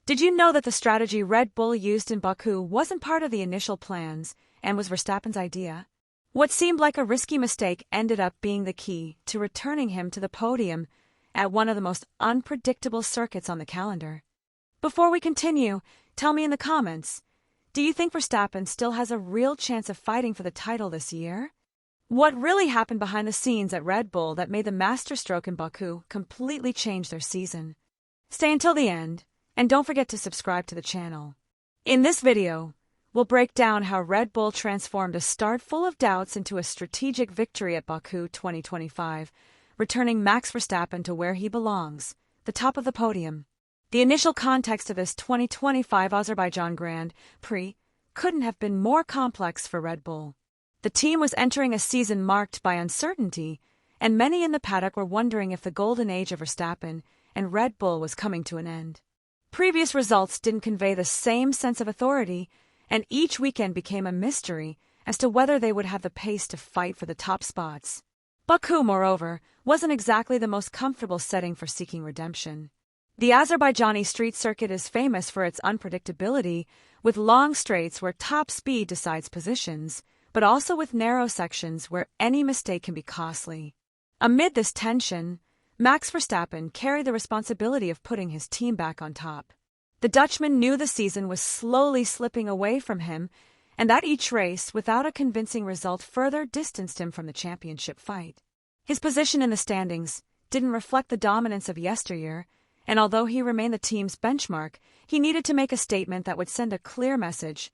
Did you know that the strategy Red Bull used in Baku wasn't part of the initial plans and was Verstappen's idea? What seemed like a risky mistake ended up being the key to returning him to the podium at one of the most unpredictable circuits on the calendar. Before we continue, tell me in the comments, do you think Verstappen still has a real chance of fighting for the title this year? What really happened behind the scenes at Red Bull that made the masterstroke in Baku completely change their season? Stay until the end, and don't forget to subscribe to the channel. In this video, we'll break down how Red Bull transformed a start full of doubts into a strategic victory at Baku 2025, returning Max Verstappen to where he belongs, the top of the podium. The initial context of this 2025 Azerbaijan Grand Prix couldn't have been more complex for Red Bull. The team was entering a season marked by uncertainty, and many in the paddock were wondering if the golden age of Verstappen and Red Bull was coming to an end. Previous results didn't convey the same sense of authority, and each weekend became a mystery as to whether they would have the pace to fight for the top spots. Baku, moreover, wasn't exactly the most comfortable setting for seeking redemption. The Azerbaijani street circuit is famous for its unpredictability, with long straights where top speed decides positions, but also with narrow sections where any mistake can be costly. Amid this tension, Max Verstappen carried the responsibility of putting his team back on top. The Dutchman knew the season was slowly slipping away from him, and that each race, without a convincing result, further distanced him from the championship fight. His position in the standings didn't reflect the dominance of yesteryear, and although he remained the team's benchmark, he needed to make a statement that would send a clear message: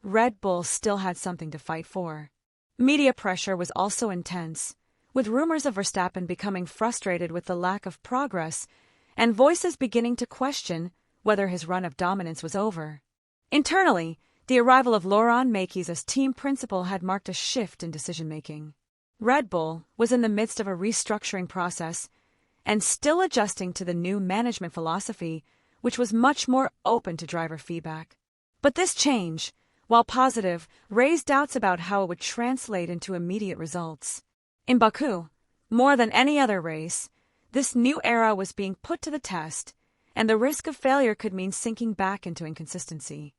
Red Bull still had something to fight for. Media pressure was also intense, with rumors of Verstappen becoming frustrated with the lack of progress and voices beginning to question whether his run of dominance was over. Internally, the arrival of Laurent Mekies as team principal had marked a shift in decision-making. Red Bull was in the midst of a restructuring process and still adjusting to the new management philosophy, which was much more open to driver feedback. But this change, while positive, raised doubts about how it would translate into immediate results. In Baku, more than any other race, this new era was being put to the test, and the risk of failure could mean sinking back into inconsistency.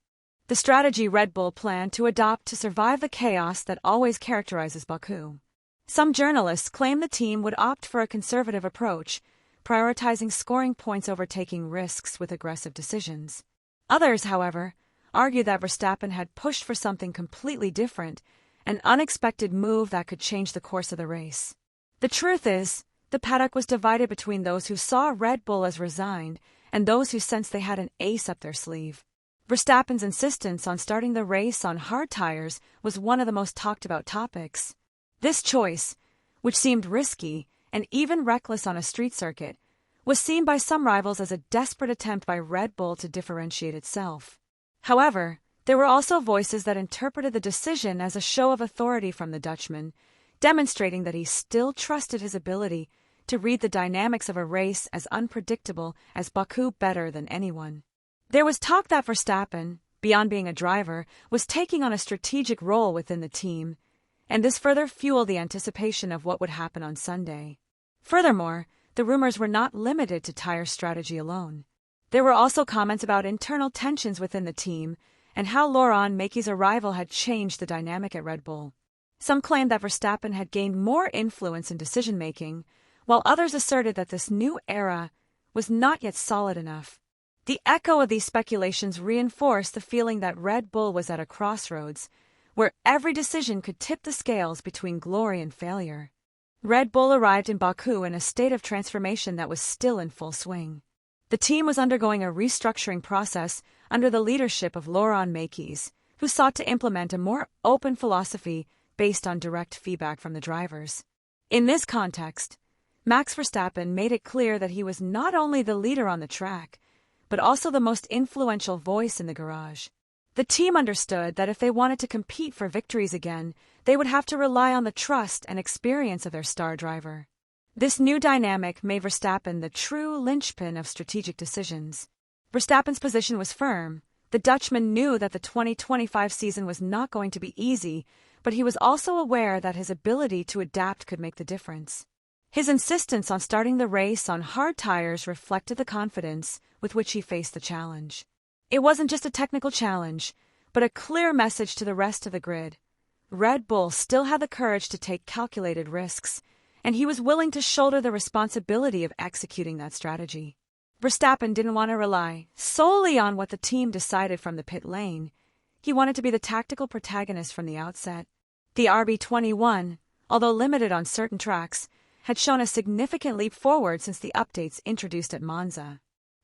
The strategy Red Bull planned to adopt to survive the chaos that always characterizes Baku. Some journalists claim the team would opt for a conservative approach, prioritizing scoring points over taking risks with aggressive decisions. Others, however, argue that Verstappen had pushed for something completely different, an unexpected move that could change the course of the race. The truth is, the paddock was divided between those who saw Red Bull as resigned and those who sensed they had an ace up their sleeve. Verstappen's insistence on starting the race on hard tires was one of the most talked about topics. This choice, which seemed risky and even reckless on a street circuit, was seen by some rivals as a desperate attempt by Red Bull to differentiate itself. However, there were also voices that interpreted the decision as a show of authority from the Dutchman, demonstrating that he still trusted his ability to read the dynamics of a race as unpredictable as Baku better than anyone. There was talk that Verstappen, beyond being a driver, was taking on a strategic role within the team, and this further fueled the anticipation of what would happen on Sunday. Furthermore, the rumors were not limited to tire strategy alone. There were also comments about internal tensions within the team and how Laurent Mekies' arrival had changed the dynamic at Red Bull. Some claimed that Verstappen had gained more influence in decision-making, while others asserted that this new era was not yet solid enough. The echo of these speculations reinforced the feeling that Red Bull was at a crossroads, where every decision could tip the scales between glory and failure. Red Bull arrived in Baku in a state of transformation that was still in full swing. The team was undergoing a restructuring process under the leadership of Laurent Mekies, who sought to implement a more open philosophy based on direct feedback from the drivers. In this context, Max Verstappen made it clear that he was not only the leader on the track, but also the most influential voice in the garage. The team understood that if they wanted to compete for victories again, they would have to rely on the trust and experience of their star driver. This new dynamic made Verstappen the true linchpin of strategic decisions. Verstappen's position was firm. The Dutchman knew that the 2025 season was not going to be easy, but he was also aware that his ability to adapt could make the difference. His insistence on starting the race on hard tires reflected the confidence with which he faced the challenge. It wasn't just a technical challenge, but a clear message to the rest of the grid. Red Bull still had the courage to take calculated risks, and he was willing to shoulder the responsibility of executing that strategy. Verstappen didn't want to rely solely on what the team decided from the pit lane. He wanted to be the tactical protagonist from the outset. The RB21, although limited on certain tracks, had shown a significant leap forward since the updates introduced at Monza.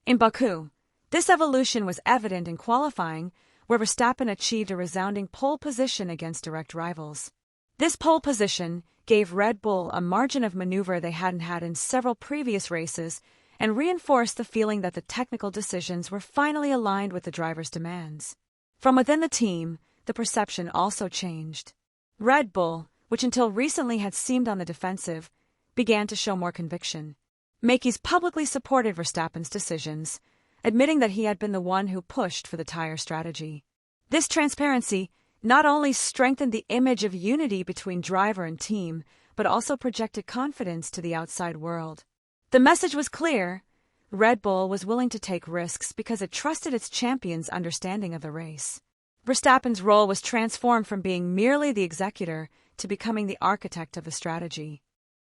In Baku, this evolution was evident in qualifying, where Verstappen achieved a resounding pole position against direct rivals. This pole position gave Red Bull a margin of maneuver they hadn't had in several previous races and reinforced the feeling that the technical decisions were finally aligned with the driver's demands. From within the team, the perception also changed. Red Bull, which until recently had seemed on the defensive, began to show more conviction. Mekies publicly supported Verstappen's decisions, admitting that he had been the one who pushed for the tire strategy. This transparency not only strengthened the image of unity between driver and team, but also projected confidence to the outside world. The message was clear. Red Bull was willing to take risks because it trusted its champion's understanding of the race. Verstappen's role was transformed from being merely the executor to becoming the architect of the strategy.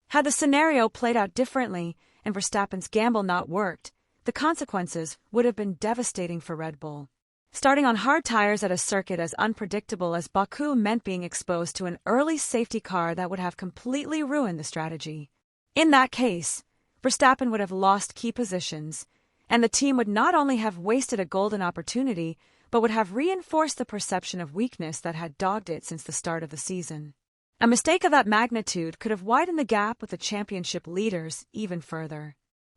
Had the scenario played out differently and Verstappen's gamble not worked, the consequences would have been devastating for Red Bull. Starting on hard tires at a circuit as unpredictable as Baku meant being exposed to an early safety car that would have completely ruined the strategy. In that case, Verstappen would have lost key positions, and the team would not only have wasted a golden opportunity, but would have reinforced the perception of weakness that had dogged it since the start of the season. A mistake of that magnitude could have widened the gap with the championship leaders even further.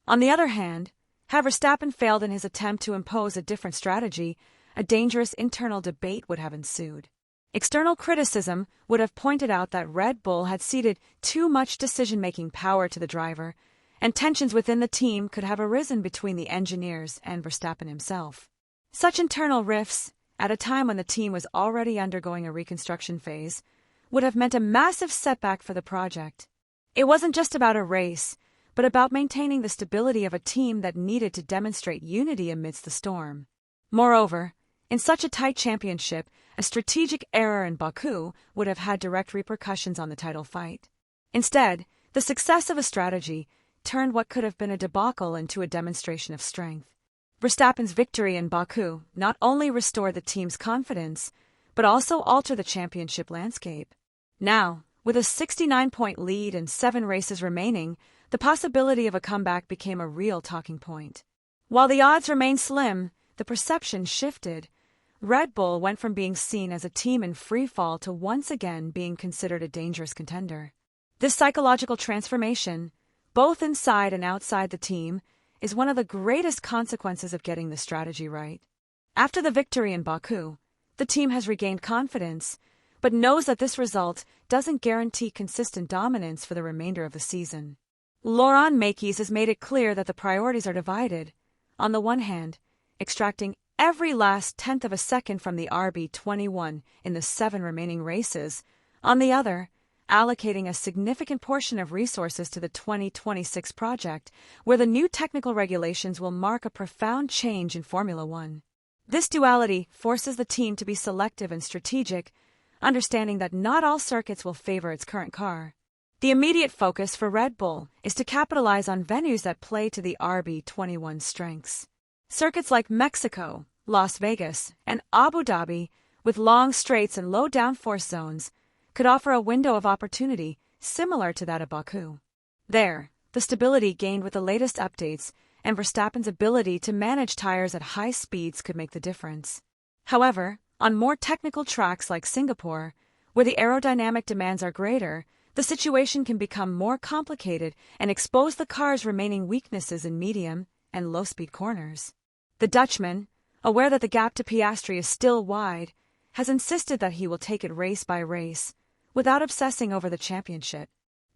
On the other hand, had Verstappen failed in his attempt to impose a different strategy, a dangerous internal debate would have ensued. External criticism would have pointed out that Red Bull had ceded too much decision-making power to the driver, and tensions within the team could have arisen between the engineers and Verstappen himself. Such internal rifts, at a time when the team was already undergoing a reconstruction phase, would have meant a massive setback for the project. It wasn't just about a race, but about maintaining the stability of a team that needed to demonstrate unity amidst the storm. Moreover, in such a tight championship, a strategic error in Baku would have had direct repercussions on the title fight. Instead, the success of a strategy turned what could have been a debacle into a demonstration of strength. Verstappen's victory in Baku not only restored the team's confidence, but also altered the championship landscape. Now, with a 69-point lead and 7 races remaining, the possibility of a comeback became a real talking point. While the odds remained slim, the perception shifted. Red Bull went from being seen as a team in free fall to once again being considered a dangerous contender. This psychological transformation, both inside and outside the team, is one of the greatest consequences of getting the strategy right. After the victory in Baku, the team has regained confidence, but knows that this result doesn't guarantee consistent dominance for the remainder of the season. Laurent Mekies has made it clear that the priorities are divided. On the one hand, extracting every last tenth of a second from the RB21 in the 7 remaining races. On the other, allocating a significant portion of resources to the 2026 project, where the new technical regulations will mark a profound change in Formula One. This duality forces the team to be selective and strategic, understanding that not all circuits will favor its current car. The immediate focus for Red Bull is to capitalize on venues that play to the RB21's strengths. Circuits like Mexico, Las Vegas, and Abu Dhabi, with long straights and low downforce zones, could offer a window of opportunity similar to that of Baku. There, the stability gained with the latest updates and Verstappen's ability to manage tires at high speeds could make the difference. However, on more technical tracks like Singapore, where the aerodynamic demands are greater, the situation can become more complicated and expose the car's remaining weaknesses in medium and low-speed corners. The Dutchman, aware that the gap to Piastri is still wide, has insisted that he will take it race by race, without obsessing over the championship.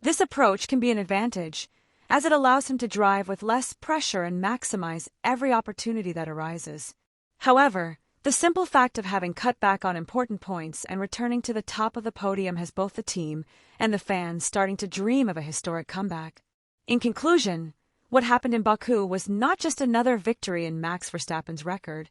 This approach can be an advantage, as it allows him to drive with less pressure and maximize every opportunity that arises. However, the simple fact of having cut back on important points and returning to the top of the podium has both the team and the fans starting to dream of a historic comeback. In conclusion, what happened in Baku was not just another victory in Max Verstappen's record,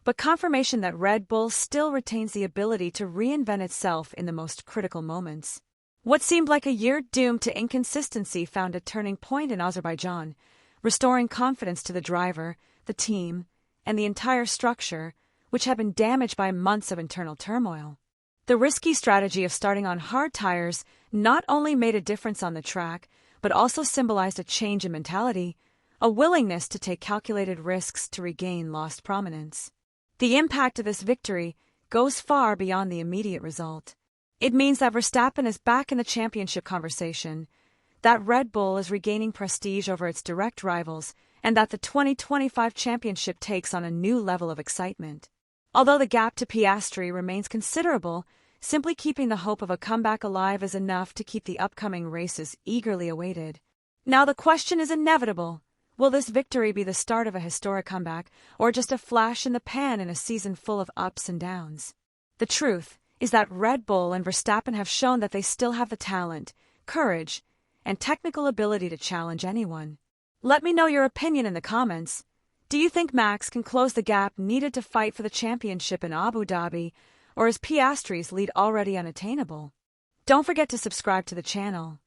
but confirmation that Red Bull still retains the ability to reinvent itself in the most critical moments. What seemed like a year doomed to inconsistency found a turning point in Azerbaijan, restoring confidence to the driver, the team, and the entire structure, which had been damaged by months of internal turmoil. The risky strategy of starting on hard tires not only made a difference on the track, but also symbolized a change in mentality, a willingness to take calculated risks to regain lost prominence. The impact of this victory goes far beyond the immediate result. It means that Verstappen is back in the championship conversation, that Red Bull is regaining prestige over its direct rivals, and that the 2025 championship takes on a new level of excitement. Although the gap to Piastri remains considerable, simply keeping the hope of a comeback alive is enough to keep the upcoming races eagerly awaited. Now the question is inevitable. Will this victory be the start of a historic comeback, or just a flash in the pan in a season full of ups and downs? The truth is that Red Bull and Verstappen have shown that they still have the talent, courage, and technical ability to challenge anyone. Let me know your opinion in the comments. Do you think Max can close the gap needed to fight for the championship in Abu Dhabi, or is Piastri's lead already unattainable? Don't forget to subscribe to the channel.